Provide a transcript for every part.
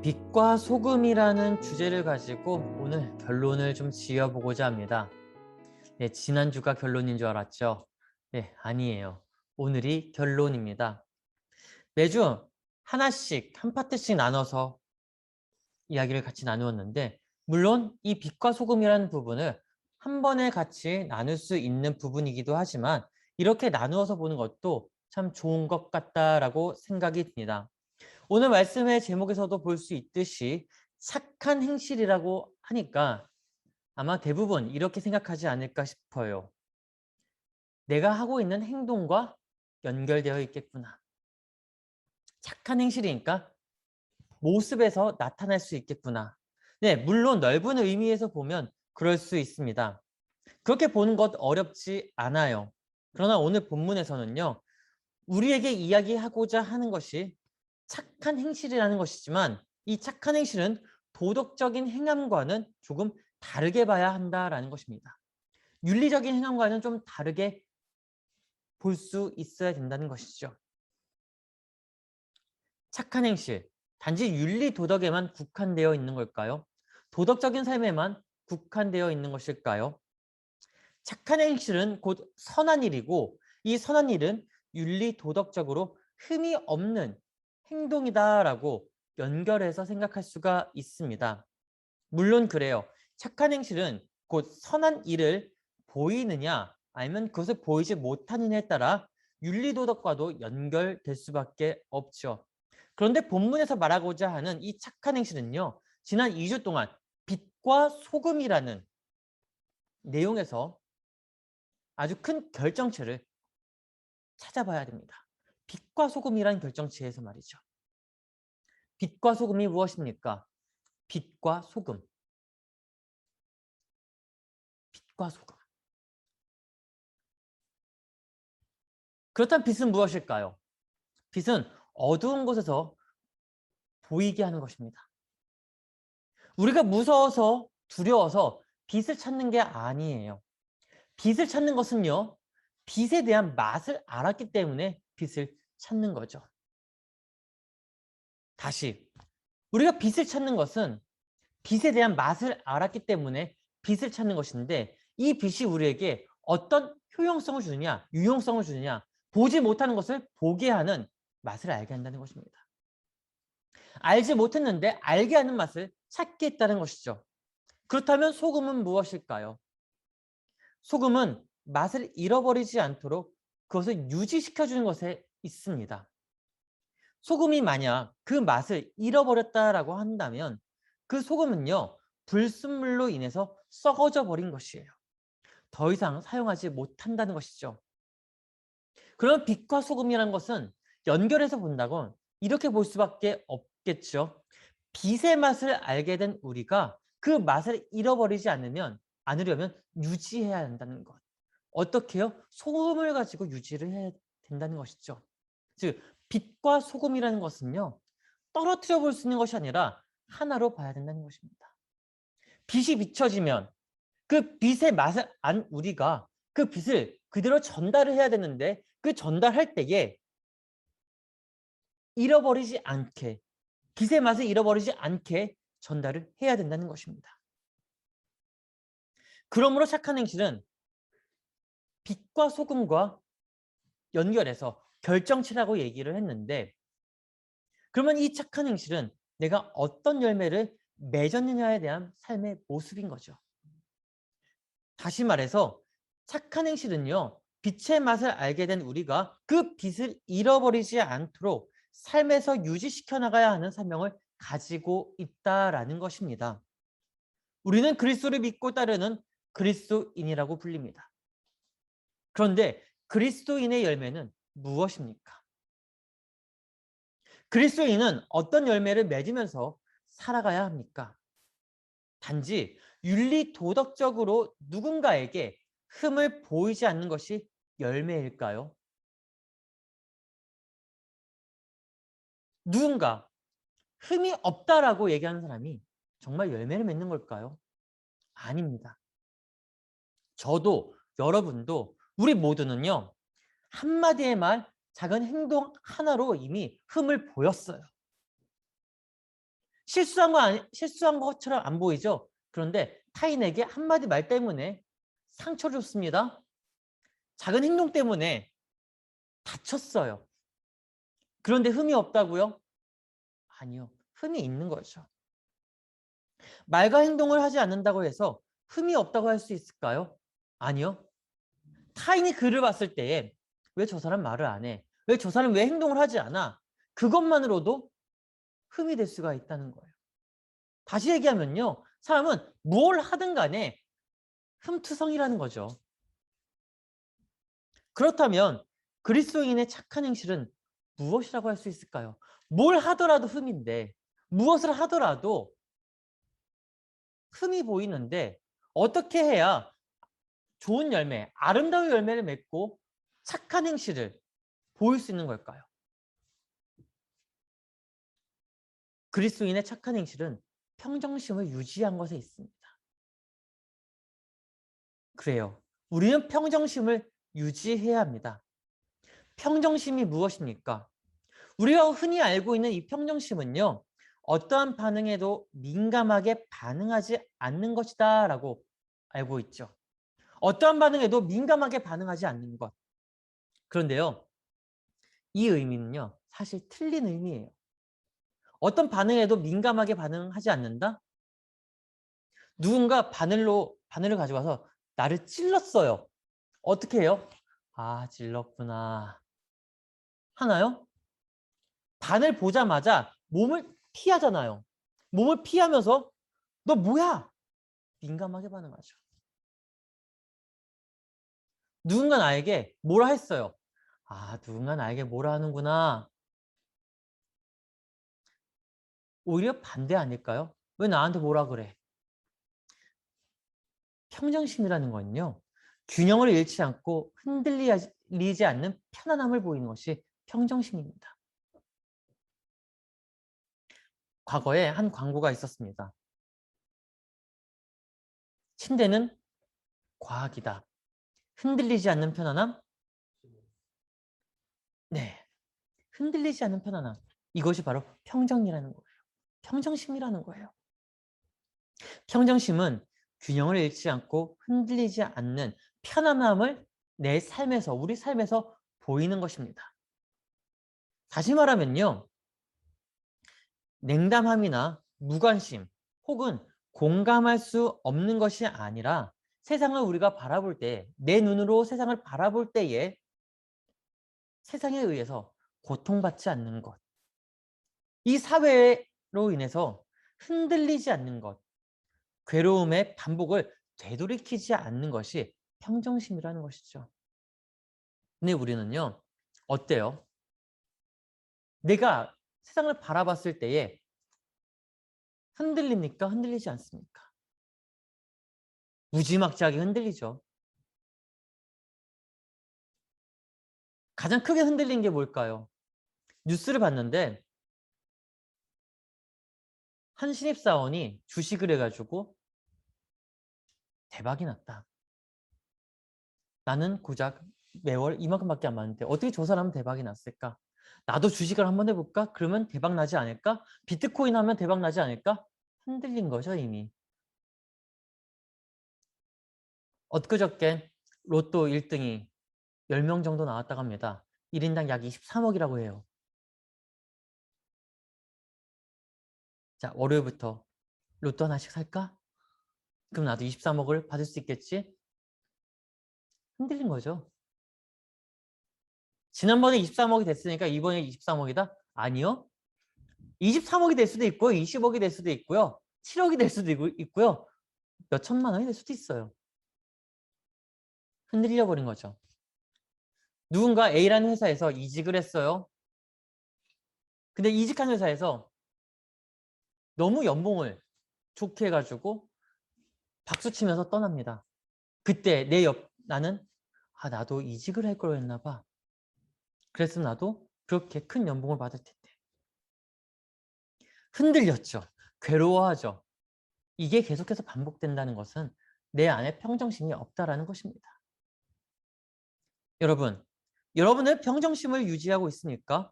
빛과 소금이라는 주제를 가지고 오늘 결론을 좀 지어보고자 합니다. 네, 지난주가 결론인 줄 알았죠? 네, 아니에요. 오늘이 결론입니다. 매주 하나씩, 한 파트씩 나눠서 이야기를 같이 나누었는데, 물론 이 빛과 소금이라는 부분을 한 번에 같이 나눌 수 있는 부분이기도 하지만, 이렇게 나누어서 보는 것도 참 좋은 것 같다라고 생각이 듭니다. 오늘 말씀의 제목에서도 볼 수 있듯이 착한 행실이라고 하니까 아마 대부분 이렇게 생각하지 않을까 싶어요. 내가 하고 있는 행동과 연결되어 있겠구나. 착한 행실이니까 모습에서 나타날 수 있겠구나. 네, 물론 넓은 의미에서 보면 그럴 수 있습니다. 그렇게 보는 것 어렵지 않아요. 그러나 오늘 본문에서는요, 우리에게 이야기하고자 하는 것이 착한 행실이라는 것이지만 이 착한 행실은 도덕적인 행함과는 조금 다르게 봐야 한다라는 것입니다. 윤리적인 행함과는 좀 다르게 볼 수 있어야 된다는 것이죠. 착한 행실, 단지 윤리 도덕에만 국한되어 있는 걸까요? 도덕적인 삶에만 국한되어 있는 것일까요? 착한 행실은 곧 선한 일이고 이 선한 일은 윤리 도덕적으로 흠이 없는 행동이다라고 연결해서 생각할 수가 있습니다. 물론 그래요. 착한 행실은 곧 선한 일을 보이느냐 아니면 그것을 보이지 못하느냐에 따라 윤리 도덕과도 연결될 수밖에 없죠. 그런데 본문에서 말하고자 하는 이 착한 행실은요. 지난 2주 동안 빛과 소금이라는 내용에서 아주 큰 결정체를 찾아봐야 됩니다. 빛과 소금이라는 결정체에서 말이죠. 빛과 소금이 무엇입니까? 빛과 소금. 빛과 소금. 그렇다면 빛은 무엇일까요? 빛은 어두운 곳에서 보이게 하는 것입니다. 우리가 무서워서 두려워서 빛을 찾는 게 아니에요. 빛을 찾는 것은요. 빛에 대한 맛을 알았기 때문에 빛을 찾는 거죠. 다시 우리가 빛을 찾는 것은 빛에 대한 맛을 알았기 때문에 빛을 찾는 것인데 이 빛이 우리에게 어떤 효용성을 주느냐, 유용성을 주느냐, 보지 못하는 것을 보게 하는 맛을 알게 한다는 것입니다. 알지 못했는데 알게 하는 맛을 찾게 했다는 것이죠. 그렇다면 소금은 무엇일까요? 소금은 맛을 잃어버리지 않도록 그것을 유지시켜주는 것에 있습니다. 소금이 만약 그 맛을 잃어버렸다라고 한다면 그 소금은요, 불순물로 인해서 썩어져 버린 것이에요. 더 이상 사용하지 못한다는 것이죠. 그럼 빛과 소금이라는 것은 연결해서 본다곤 이렇게 볼 수밖에 없겠죠. 빛의 맛을 알게 된 우리가 그 맛을 잃어버리지 않으려면 유지해야 한다는 것. 어떻게 해요? 소금을 가지고 유지를 해야 된다는 것이죠. 즉 빛과 소금이라는 것은요. 떨어뜨려 볼 수 있는 것이 아니라 하나로 봐야 된다는 것입니다. 빛이 비춰지면 그 빛의 맛을 안 우리가 그 빛을 그대로 전달을 해야 되는데 그 전달할 때에 잃어버리지 않게 빛의 맛을 잃어버리지 않게 전달을 해야 된다는 것입니다. 그러므로 착한 행실은 빛과 소금과 연결해서 결정체라고 얘기를 했는데 그러면 이 착한 행실은 내가 어떤 열매를 맺었느냐에 대한 삶의 모습인 거죠. 다시 말해서 착한 행실은요. 빛의 맛을 알게 된 우리가 그 빛을 잃어버리지 않도록 삶에서 유지시켜 나가야 하는 사명을 가지고 있다라는 것입니다. 우리는 그리스도를 믿고 따르는 그리스도인이라고 불립니다. 그런데 그리스도인의 열매는 무엇입니까? 그리스도인은 어떤 열매를 맺으면서 살아가야 합니까? 단지 윤리 도덕적으로 누군가에게 흠을 보이지 않는 것이 열매일까요? 누군가 흠이 없다라고 얘기하는 사람이 정말 열매를 맺는 걸까요? 아닙니다. 저도 여러분도 우리 모두는요. 한마디의 말, 작은 행동 하나로 이미 흠을 보였어요. 실수한 것처럼 안 보이죠? 그런데 타인에게 한마디 말 때문에 상처를 줬습니다. 작은 행동 때문에 다쳤어요. 그런데 흠이 없다고요? 아니요. 흠이 있는 거죠. 말과 행동을 하지 않는다고 해서 흠이 없다고 할 수 있을까요? 아니요. 타인이 그를 봤을 때에 왜 저 사람 말을 안 해? 왜 저 사람 왜 행동을 하지 않아? 그것만으로도 흠이 될 수가 있다는 거예요. 다시 얘기하면요. 사람은 뭘 하든 간에 흠투성이라는 거죠. 그렇다면 그리스도인의 착한 행실은 무엇이라고 할 수 있을까요? 뭘 하더라도 흠인데 무엇을 하더라도 흠이 보이는데 어떻게 해야 좋은 열매, 아름다운 열매를 맺고 착한 행실을 보일 수 있는 걸까요? 그리스도인의 착한 행실은 평정심을 유지한 것에 있습니다. 그래요. 우리는 평정심을 유지해야 합니다. 평정심이 무엇입니까? 우리가 흔히 알고 있는 이 평정심은요. 어떠한 반응에도 민감하게 반응하지 않는 것이다 라고 알고 있죠. 어떠한 반응에도 민감하게 반응하지 않는 것. 그런데요. 이 의미는요. 사실 틀린 의미예요. 어떤 반응에도 민감하게 반응하지 않는다? 누군가 바늘을 가져와서 나를 찔렀어요. 어떻게 해요? 아, 찔렀구나. 하나요? 바늘 보자마자 몸을 피하잖아요. 몸을 피하면서 너 뭐야? 민감하게 반응하죠. 누군가 나에게 뭐라 했어요. 아, 누군가 나에게 뭐라 하는구나. 오히려 반대 아닐까요? 왜 나한테 뭐라 그래? 평정심이라는 건요. 균형을 잃지 않고 흔들리지 않는 편안함을 보이는 것이 평정심입니다. 과거에 한 광고가 있었습니다. 침대는 과학이다. 흔들리지 않는 편안함? 네. 흔들리지 않는 편안함. 이것이 바로 평정이라는 거예요. 평정심이라는 거예요. 평정심은 균형을 잃지 않고 흔들리지 않는 편안함을 내 삶에서, 우리 삶에서 보이는 것입니다. 다시 말하면요. 냉담함이나 무관심 혹은 공감할 수 없는 것이 아니라 세상을 우리가 바라볼 때, 내 눈으로 세상을 바라볼 때에 세상에 의해서 고통받지 않는 것. 이 사회로 인해서 흔들리지 않는 것. 괴로움의 반복을 되돌이키지 않는 것이 평정심이라는 것이죠. 근데 우리는요. 어때요? 내가 세상을 바라봤을 때에 흔들립니까? 흔들리지 않습니까? 무지막지하게 흔들리죠. 가장 크게 흔들린 게 뭘까요? 뉴스를 봤는데 한 신입사원이 주식을 해가지고 대박이 났다. 나는 고작 매월 이만큼밖에 안 받는데 어떻게 저 사람은 대박이 났을까? 나도 주식을 한번 해볼까? 그러면 대박 나지 않을까? 비트코인 하면 대박 나지 않을까? 흔들린 거죠, 이미. 엊그저께 로또 1등이 10명 정도 나왔다고 합니다. 1인당 약 23억이라고 해요. 자, 월요일부터 로또 하나씩 살까? 그럼 나도 23억을 받을 수 있겠지? 흔들린 거죠. 지난번에 23억이 됐으니까 이번에 23억이다? 아니요. 23억이 될 수도 있고요. 20억이 될 수도 있고요. 7억이 될 수도 있고요. 몇 천만 원이 될 수도 있어요. 흔들려 버린 거죠. 누군가 A라는 회사에서 이직을 했어요. 근데 이직한 회사에서 너무 연봉을 좋게 해가지고 박수 치면서 떠납니다. 그때 나는 나도 이직을 할 걸 했나 봐. 그래서 나도 그렇게 큰 연봉을 받을 텐데. 흔들렸죠. 괴로워하죠. 이게 계속해서 반복된다는 것은 내 안에 평정심이 없다라는 것입니다. 여러분은 평정심을 유지하고 있습니까?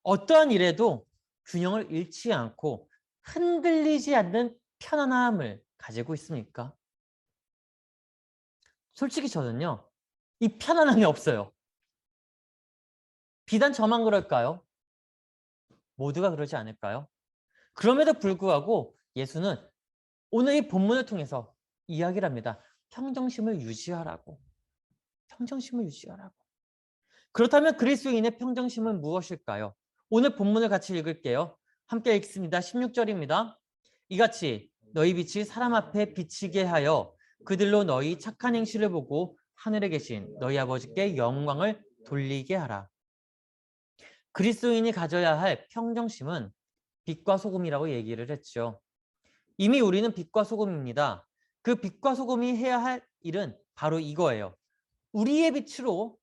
어떠한 일에도 균형을 잃지 않고 흔들리지 않는 편안함을 가지고 있습니까? 솔직히 저는요, 이 편안함이 없어요. 비단 저만 그럴까요? 모두가 그러지 않을까요? 그럼에도 불구하고 예수는 오늘 이 본문을 통해서 이야기를 합니다. 평정심을 유지하라고. 평정심을 유지하라고. 그렇다면 그리스도인의 평정심은 무엇일까요? 오늘 본문을 같이 읽을게요. 함께 읽습니다. 16절입니다. 이같이 너희 빛이 사람 앞에 비치게 하여 그들로 너희 착한 행실을 보고 하늘에 계신 너희 아버지께 영광을 돌리게 하라. 그리스도인이 가져야 할 평정심은 빛과 소금이라고 얘기를 했죠. 이미 우리는 빛과 소금입니다. 그 빛과 소금이 해야 할 일은 바로 이거예요. 우리의 빛으로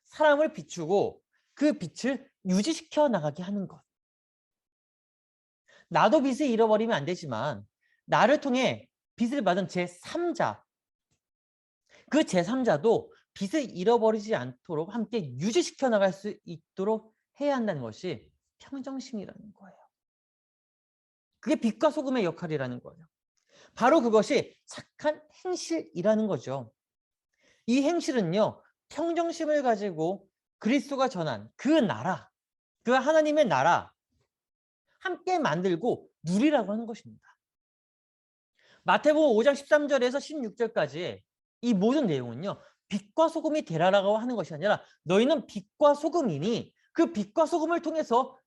사람을 비추고 그 빛을 유지시켜 나가게 하는 것. 나도 빛을 잃어버리면 안 되지만 나를 통해 빛을 받은 제3자, 그 제3자도 빛을 잃어버리지 않도록 함께 유지시켜 나갈 수 있도록 해야 한다는 것이 평정심이라는 거예요. 그게 빛과 소금의 역할이라는 거예요. 바로 그것이 착한 행실이라는 거죠. 이 행실은요, 평정심을 가지고 그리스도가 전한 그 나라, 그 하나님의 나라 함께 만들고 누리라고 하는 것입니다. 마태복음 5장 13절에서 16절까지 이 모든 내용은요, 빛과 소금이 되라라고 하는 것이 아니라 너희는 빛과 소금이니 그 빛과 소금을 통해서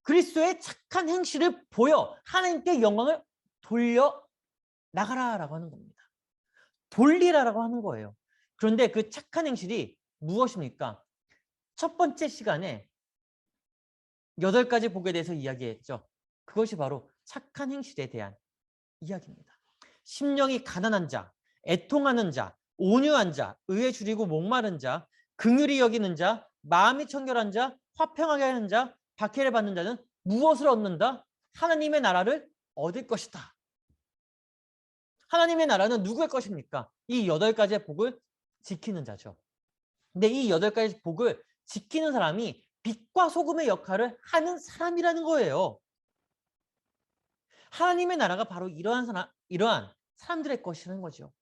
그리스도의 착한 행실을 보여 하나님께 영광을 돌려 나가라라고 하는 겁니다. 돌리라라고 하는 거예요. 그런데 그 착한 행실이 무엇입니까? 첫 번째 시간에 8가지 복에 대해서 이야기했죠. 그것이 바로 착한 행실에 대한 이야기입니다. 심령이 가난한 자, 애통하는 자, 온유한 자, 의에 줄이고 목마른 자, 긍휼히 여기는 자, 마음이 청결한 자, 화평하게 하는 자, 박해를 받는 자는 무엇을 얻는다? 하나님의 나라를 얻을 것이다. 하나님의 나라는 누구의 것입니까? 이 8가지의 복을 지키는 자죠. 근데 이 8가지 복을 지키는 사람이 빛과 소금의 역할을 하는 사람이라는 거예요. 하나님의 나라가 바로 이러한 사람들의 것이라는 거죠.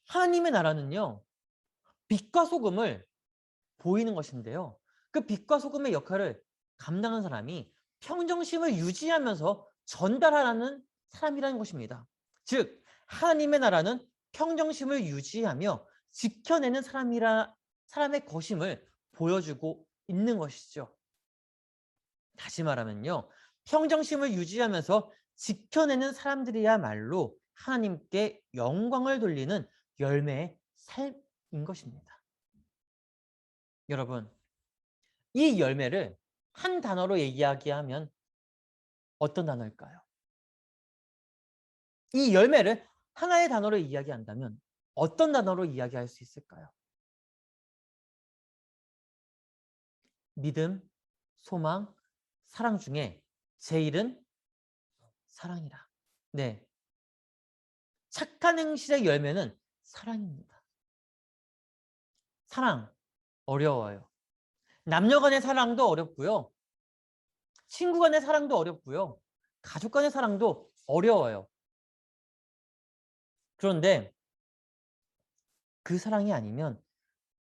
하나님의 나라는요, 빛과 소금을 보이는 것인데요. 그 빛과 소금의 역할을 감당한 사람이 평정심을 유지하면서 전달하는 사람이라는 것입니다. 즉, 하나님의 나라는 평정심을 유지하며 지켜내는 사람의 것임을 보여주고 있는 것이죠. 다시 말하면요, 평정심을 유지하면서 지켜내는 사람들이야말로 하나님께 영광을 돌리는 열매의 삶인 것입니다. 여러분, 이 열매를 한 단어로 이야기하면 어떤 단어일까요? 이 열매를 하나의 단어로 이야기한다면 어떤 단어로 이야기할 수 있을까요? 믿음, 소망, 사랑 중에 제일은 사랑이라. 네, 착한 행실의 열매는 사랑입니다. 사랑, 어려워요. 남녀 간의 사랑도 어렵고요. 친구 간의 사랑도 어렵고요. 가족 간의 사랑도 어려워요. 그런데 그 사랑이 아니면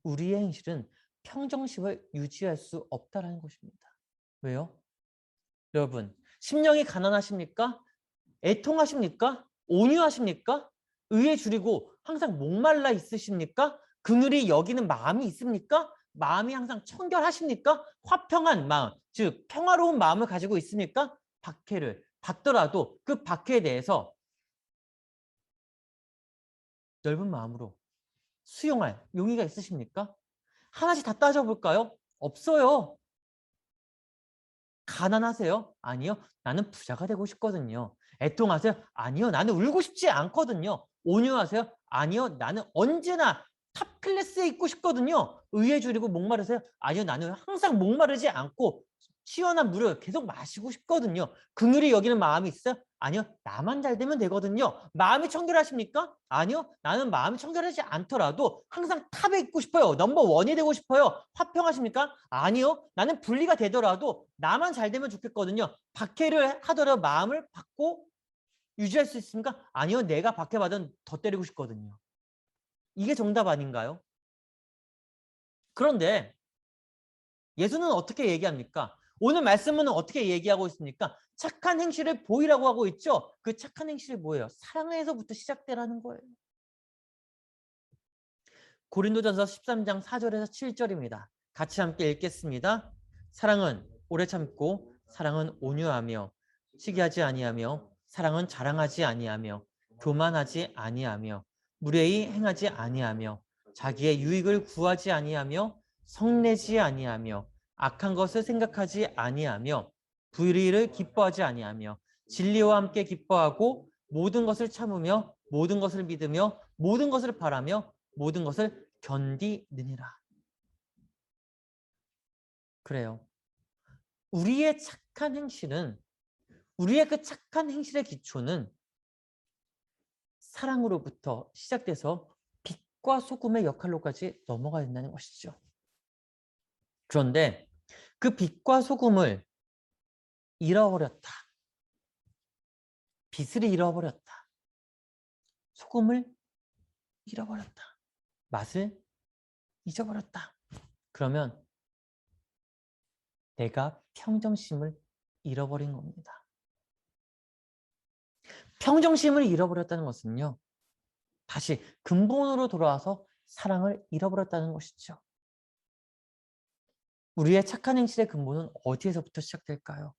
우리의 행실은 평정심을 유지할 수 없다는 것입니다. 왜요? 여러분, 심령이 가난하십니까? 애통하십니까? 온유하십니까? 의에 줄이고 항상 목말라 있으십니까? 긍휼히 여기는 마음이 있습니까? 마음이 항상 청결하십니까? 화평한 마음, 즉 평화로운 마음을 가지고 있습니까? 박해를 받더라도 그 박해에 대해서 넓은 마음으로 수용할 용의가 있으십니까? 하나씩 다 따져볼까요? 없어요. 가난하세요? 아니요. 나는 부자가 되고 싶거든요. 애통하세요? 아니요. 나는 울고 싶지 않거든요. 온유하세요? 아니요. 나는 언제나 탑 클래스에 있고 싶거든요. 의에 줄이고 목마르세요? 아니요. 나는 항상 목마르지 않고 시원한 물을 계속 마시고 싶거든요. 긍휼히 여기는 마음이 있어요? 아니요. 나만 잘 되면 되거든요. 마음이 청결하십니까? 아니요. 나는 마음이 청결하지 않더라도 항상 탑에 있고 싶어요. 넘버 원이 되고 싶어요. 화평하십니까? 아니요. 나는 분리가 되더라도 나만 잘 되면 좋겠거든요. 박해를 하더라도 마음을 받고 유지할 수 있습니까? 아니요. 내가 박해받은 더 때리고 싶거든요. 이게 정답 아닌가요? 그런데 예수는 어떻게 얘기합니까? 오늘 말씀은 어떻게 얘기하고 있습니까? 착한 행실을 보이라고 하고 있죠. 그 착한 행실이 뭐예요? 사랑에서부터 시작되라는 거예요. 고린도전서 13장 4절에서 7절입니다. 같이 함께 읽겠습니다. 사랑은 오래 참고 사랑은 온유하며 시기하지 아니하며 사랑은 자랑하지 아니하며 교만하지 아니하며 무례히 행하지 아니하며 자기의 유익을 구하지 아니하며 성내지 아니하며 악한 것을 생각하지 아니하며 불의를 기뻐하지 아니하며 진리와 함께 기뻐하고 모든 것을 참으며 모든 것을 믿으며 모든 것을 바라며 모든 것을 견디느니라. 그래요. 우리의 착한 행실은 우리의 그 착한 행실의 기초는 사랑으로부터 시작돼서 빛과 소금의 역할로까지 넘어가야 된다는 것이죠. 그런데 그 빛과 소금을 잃어버렸다. 빛을 잃어버렸다. 소금을 잃어버렸다. 맛을 잊어버렸다. 그러면 내가 평정심을 잃어버린 겁니다. 평정심을 잃어버렸다는 것은요. 다시 근본으로 돌아와서 사랑을 잃어버렸다는 것이죠. 우리의 착한 행실의 근본은 어디에서부터 시작될까요?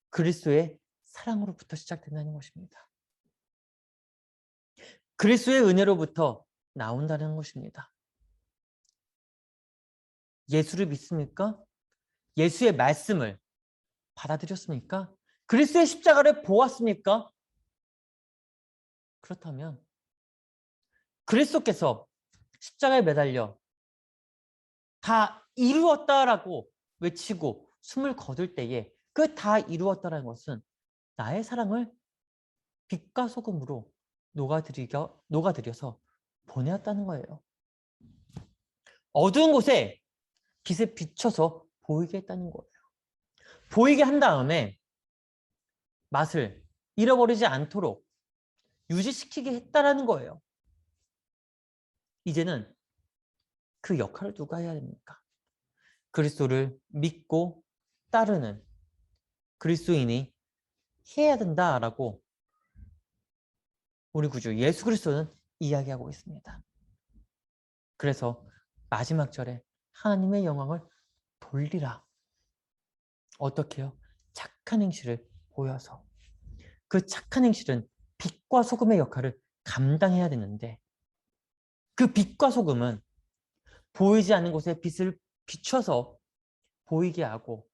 그리스도의 사랑으로부터 시작된다는 것입니다. 그리스도의 은혜로부터 나온다는 것입니다. 예수를 믿습니까? 예수의 말씀을 받아들였습니까? 그리스도의 십자가를 보았습니까? 그렇다면 그리스도께서 십자가에 매달려 다 이루었다라고 외치고 숨을 거둘 때에 그 다 이루었다라는 것은 나의 사랑을 빛과 소금으로 녹아들여서 보내었다는 거예요. 어두운 곳에 빛을 비춰서 보이게 했다는 거예요. 보이게 한 다음에 맛을 잃어버리지 않도록 유지시키게 했다라는 거예요. 이제는 그 역할을 누가 해야 됩니까? 그리스도를 믿고 따르는 그리스도인이 해야 된다라고 우리 구주 예수 그리스도는 이야기하고 있습니다. 그래서 마지막 절에 하나님의 영광을 돌리라. 어떻게 해요? 착한 행실을 보여서. 그 착한 행실은 빛과 소금의 역할을 감당해야 되는데 그 빛과 소금은 보이지 않는 곳에 빛을 비춰서 보이게 하고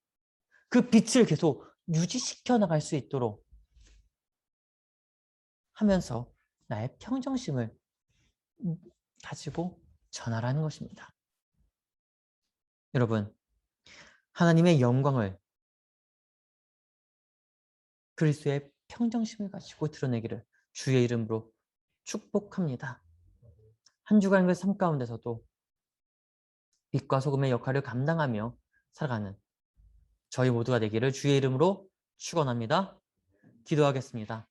그 빛을 계속 유지시켜 나갈 수 있도록 하면서 나의 평정심을 가지고 전하라는 것입니다. 여러분, 하나님의 영광을 그리스도의 평정심을 가지고 드러내기를 주의 이름으로 축복합니다. 한 주간의 삶 가운데서도 빛과 소금의 역할을 감당하며 살아가는 저희 모두가 되기를 주의 이름으로 축원합니다. 기도하겠습니다.